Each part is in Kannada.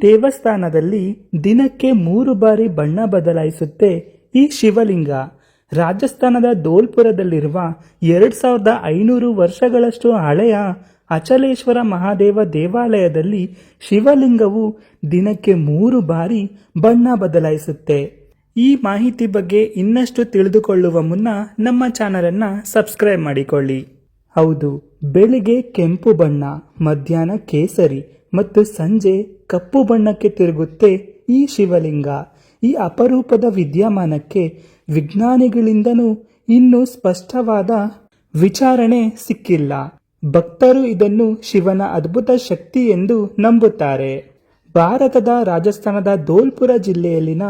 ದೇವಸ್ಥಾನದಲ್ಲಿ ದಿನಕ್ಕೆ 3 ಬಾರಿ ಬಣ್ಣ ಬದಲಾಯಿಸುತ್ತೆ ಈ ಶಿವಲಿಂಗ. ರಾಜಸ್ಥಾನದ ಧೋಲ್ಪುರದಲ್ಲಿರುವ 2500 ವರ್ಷಗಳಷ್ಟು ಹಳೆಯ ಅಚಲೇಶ್ವರ ಮಹಾದೇವ ದೇವಾಲಯದಲ್ಲಿ ಶಿವಲಿಂಗವು ದಿನಕ್ಕೆ 3 ಬಾರಿ ಬಣ್ಣ ಬದಲಾಯಿಸುತ್ತೆ. ಈ ಮಾಹಿತಿ ಬಗ್ಗೆ ಇನ್ನಷ್ಟು ತಿಳಿದುಕೊಳ್ಳುವ ಮುನ್ನ ನಮ್ಮ ಚಾನಲನ್ನು ಸಬ್ಸ್ಕ್ರೈಬ್ ಮಾಡಿಕೊಳ್ಳಿ. ಹೌದು, ಬೆಳಿಗ್ಗೆ ಕೆಂಪು ಬಣ್ಣ, ಮಧ್ಯಾಹ್ನ ಕೇಸರಿ ಮತ್ತು ಸಂಜೆ ಕಪ್ಪು ಬಣ್ಣಕ್ಕೆ ತಿರುಗುತ್ತೆ ಈ ಶಿವಲಿಂಗ. ಈ ಅಪರೂಪದ ವಿದ್ಯಮಾನಕ್ಕೆ ವಿಜ್ಞಾನಿಗಳಿಂದನೂ ಇನ್ನೂ ಸ್ಪಷ್ಟವಾದ ವಿಚಾರಣೆ ಸಿಕ್ಕಿಲ್ಲ. ಭಕ್ತರು ಇದನ್ನು ಶಿವನ ಅದ್ಭುತ ಶಕ್ತಿ ಎಂದು ನಂಬುತ್ತಾರೆ. ಭಾರತದ ರಾಜಸ್ಥಾನದ ಧೋಲ್ಪುರ ಜಿಲ್ಲೆಯಲ್ಲಿನ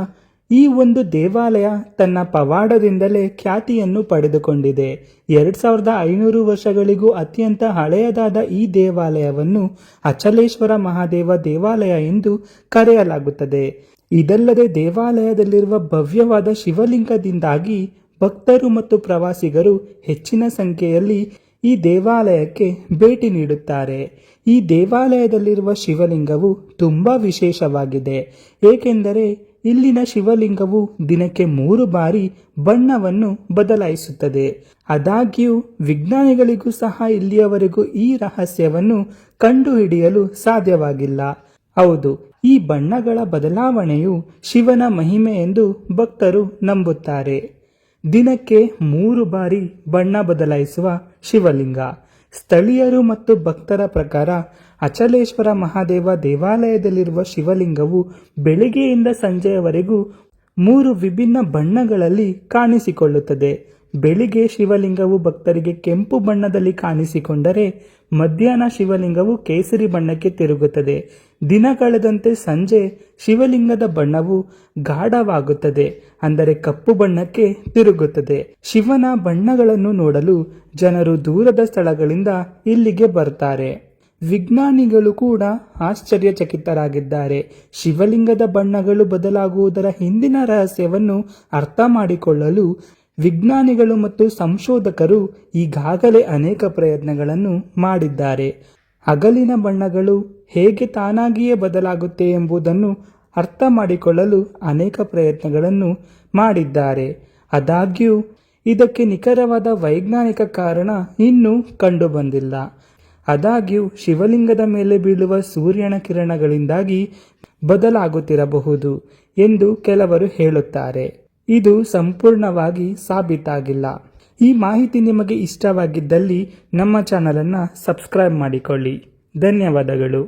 ಈ ಒಂದು ದೇವಾಲಯ ತನ್ನ ಪವಾಡದಿಂದಲೇ ಖ್ಯಾತಿಯನ್ನು ಪಡೆದುಕೊಂಡಿದೆ. 2500 ವರ್ಷಗಳಿಗೂ ಅತ್ಯಂತ ಹಳೆಯದಾದ ಈ ದೇವಾಲಯವನ್ನು ಅಚಲೇಶ್ವರ ಮಹಾದೇವ ದೇವಾಲಯ ಎಂದು ಕರೆಯಲಾಗುತ್ತದೆ. ಇದಲ್ಲದೆ ದೇವಾಲಯದಲ್ಲಿರುವ ಭವ್ಯವಾದ ಶಿವಲಿಂಗದಿಂದಾಗಿ ಭಕ್ತರು ಮತ್ತು ಪ್ರವಾಸಿಗರು ಹೆಚ್ಚಿನ ಸಂಖ್ಯೆಯಲ್ಲಿ ಈ ದೇವಾಲಯಕ್ಕೆ ಭೇಟಿ ನೀಡುತ್ತಾರೆ. ಈ ದೇವಾಲಯದಲ್ಲಿರುವ ಶಿವಲಿಂಗವು ತುಂಬಾ ವಿಶೇಷವಾಗಿದೆ, ಏಕೆಂದರೆ ಇಲ್ಲಿನ ಶಿವಲಿಂಗವು ದಿನಕ್ಕೆ 3 ಬಾರಿ ಬಣ್ಣವನ್ನು ಬದಲಾಯಿಸುತ್ತದೆ. ಆದಾಗ್ಯೂ ವಿಜ್ಞಾನಿಗಳಿಗೂ ಸಹ ಇಲ್ಲಿಯವರೆಗೂ ಈ ರಹಸ್ಯವನ್ನು ಕಂಡುಹಿಡಿಯಲು ಸಾಧ್ಯವಾಗಿಲ್ಲ. ಹೌದು, ಈ ಬಣ್ಣಗಳ ಬದಲಾವಣೆಯು ಶಿವನ ಮಹಿಮೆ ಎಂದು ಭಕ್ತರು ನಂಬುತ್ತಾರೆ. ದಿನಕ್ಕೆ 3 ಬಾರಿ ಬಣ್ಣ ಬದಲಾಯಿಸುವ ಶಿವಲಿಂಗ. ಸ್ಥಳೀಯರು ಮತ್ತು ಭಕ್ತರ ಪ್ರಕಾರ ಅಚಲೇಶ್ವರ ಮಹಾದೇವ ದೇವಾಲಯದಲ್ಲಿರುವ ಶಿವಲಿಂಗವು ಬೆಳಗ್ಗೆಯಿಂದ ಸಂಜೆಯವರೆಗೂ 3 ವಿಭಿನ್ನ ಬಣ್ಣಗಳಲ್ಲಿ ಕಾಣಿಸಿಕೊಳ್ಳುತ್ತದೆ. ಬೆಳಿಗ್ಗೆ ಶಿವಲಿಂಗವು ಭಕ್ತರಿಗೆ ಕೆಂಪು ಬಣ್ಣದಲ್ಲಿ ಕಾಣಿಸಿಕೊಂಡರೆ ಮಧ್ಯಾಹ್ನ ಶಿವಲಿಂಗವು ಕೇಸರಿ ಬಣ್ಣಕ್ಕೆ ತಿರುಗುತ್ತದೆ. ದಿನ ಕಳೆದಂತೆ ಸಂಜೆ ಶಿವಲಿಂಗದ ಬಣ್ಣವು ಗಾಢವಾಗುತ್ತದೆ, ಅಂದರೆ ಕಪ್ಪು ಬಣ್ಣಕ್ಕೆ ತಿರುಗುತ್ತದೆ. ಶಿವನ ಬಣ್ಣಗಳನ್ನು ನೋಡಲು ಜನರು ದೂರದ ಸ್ಥಳಗಳಿಂದ ಇಲ್ಲಿಗೆ ಬರ್ತಾರೆ. ವಿಜ್ಞಾನಿಗಳು ಕೂಡ ಆಶ್ಚರ್ಯಚಕಿತರಾಗಿದ್ದಾರೆ. ಶಿವಲಿಂಗದ ಬಣ್ಣಗಳು ಬದಲಾಗುವುದರ ಹಿಂದಿನ ರಹಸ್ಯವನ್ನು ಅರ್ಥ ಮಾಡಿಕೊಳ್ಳಲು ವಿಜ್ಞಾನಿಗಳು ಮತ್ತು ಸಂಶೋಧಕರು ಈಗಾಗಲೇ ಅನೇಕ ಪ್ರಯತ್ನಗಳನ್ನು ಮಾಡಿದ್ದಾರೆ. ಹಗಲಿನ ಬಣ್ಣಗಳು ಹೇಗೆ ತಾನಾಗಿಯೇ ಬದಲಾಗುತ್ತೆ ಎಂಬುದನ್ನು ಅರ್ಥ ಮಾಡಿಕೊಳ್ಳಲು ಅನೇಕ ಪ್ರಯತ್ನಗಳನ್ನು ಮಾಡಿದ್ದಾರೆ. ಆದಾಗ್ಯೂ ಇದಕ್ಕೆ ನಿಖರವಾದ ವೈಜ್ಞಾನಿಕ ಕಾರಣ ಇನ್ನೂ ಕಂಡುಬಂದಿಲ್ಲ. ಆದಾಗ್ಯೂ ಶಿವಲಿಂಗದ ಮೇಲೆ ಬೀಳುವ ಸೂರ್ಯನ ಕಿರಣಗಳಿಂದಾಗಿ ಬದಲಾಗುತ್ತಿರಬಹುದು ಎಂದು ಕೆಲವರು ಹೇಳುತ್ತಾರೆ. ಇದು ಸಂಪೂರ್ಣವಾಗಿ ಸಾಬೀತಾಗಿಲ್ಲ. ಈ ಮಾಹಿತಿ ನಿಮಗೆ ಇಷ್ಟವಾಗಿದ್ದಲ್ಲಿ ನಮ್ಮ ಚಾನಲನ್ನು ಸಬ್ಸ್ಕ್ರೈಬ್ ಮಾಡಿಕೊಳ್ಳಿ. ಧನ್ಯವಾದಗಳು.